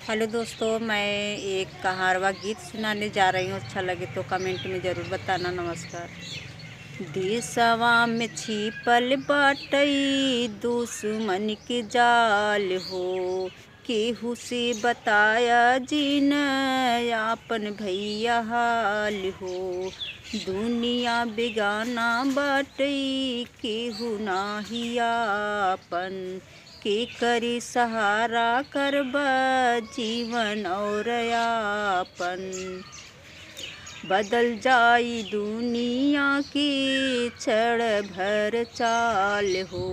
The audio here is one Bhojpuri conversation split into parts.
हेलो दोस्तों, मैं एक कहारवा गीत सुनाने जा रही हूँ। अच्छा लगे तो कमेंट में ज़रूर बताना। नमस्कार। देशवा में छिपल बाटई दुश्मन के जाल हो, केहू से बताया जीन आपन भैया हाल हो। दुनिया बेगाना बाटई केहू नाही आपन, के करी सहारा करबा जीवन और यापन। बदल जाई दुनिया की क्षण भर चाल हो,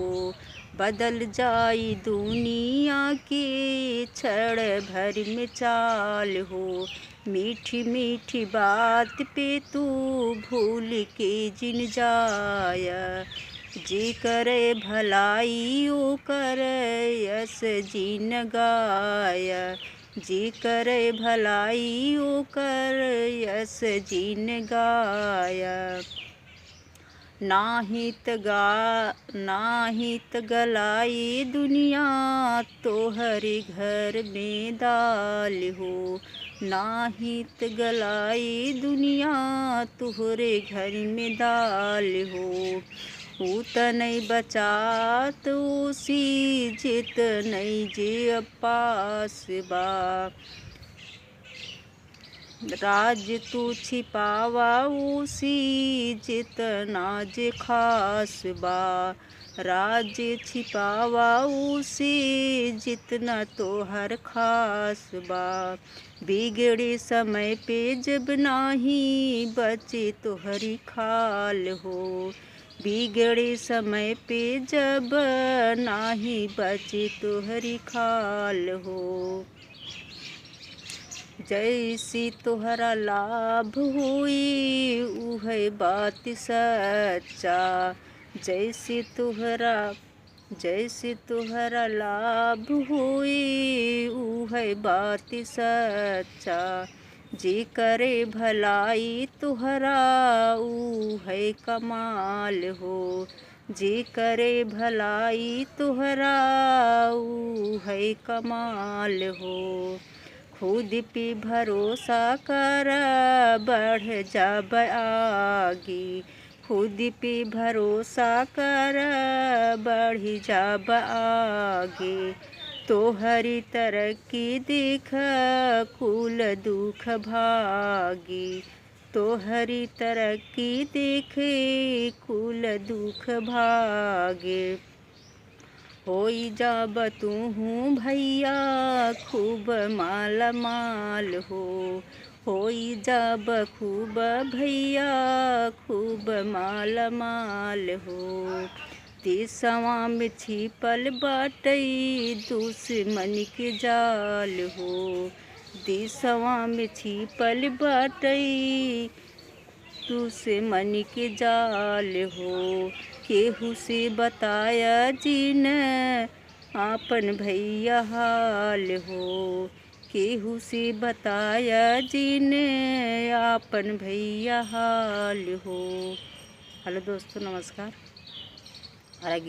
बदल जाई दुनिया की क्षण भर में चाल हो। मीठी मीठी बात पे तू भूल के जिन जाया, जे करे भलाई ओ करे यस जीन गाया, जे करे भलाई ओ कर यस जीन गाया। नाहित गलाई दुनिया तोहरे घर में दाल हो, नाहित गलाई दुनिया तोहरे घर में दाल हो। ऊत नहीं बचात उसी जित नहीं जे पास बा, राज तू छिपावा उसी जितना जे खास बा, राज छिपावा उसी जितना तो हर खास बा। बिगड़े समय पे जब नाही बचे तो हरी खाल हो, बिगड़े समय पे जब नाही बचे तो हरी खाल हो। जैसी तोहरा लाभ हुई उहे बात सच्चा, जैसे तोहरा लाभ हुई उहे बात सच्चा। जे करे भलाई तोहरा उहे कमाल हो, जे करे भलाई तोहरा उहे कमाल हो। खुद पे भरोसा कर बढ़ जाब आगे, खुद पे भरोसा कर बढ़ जाब आगे। तोहरी तरक्की देख कुल दुख भागी, तोहरी तरक्की देखे कुल दुख भागे। होई जाब तूहू भैया खूब माला माल हो, होई जाब खूब भैया खूब माला माल हो। देशवा में छिपल बाटई दुश्मन के जाल हो, देशवा में छिपल बाटई दुश्मन के जाल हो। केहू से बताया जीन आपन भैया हाल हो, केहू से बताया जीन आपन भैया हाल हो। हेलो दोस्तों, नमस्कार।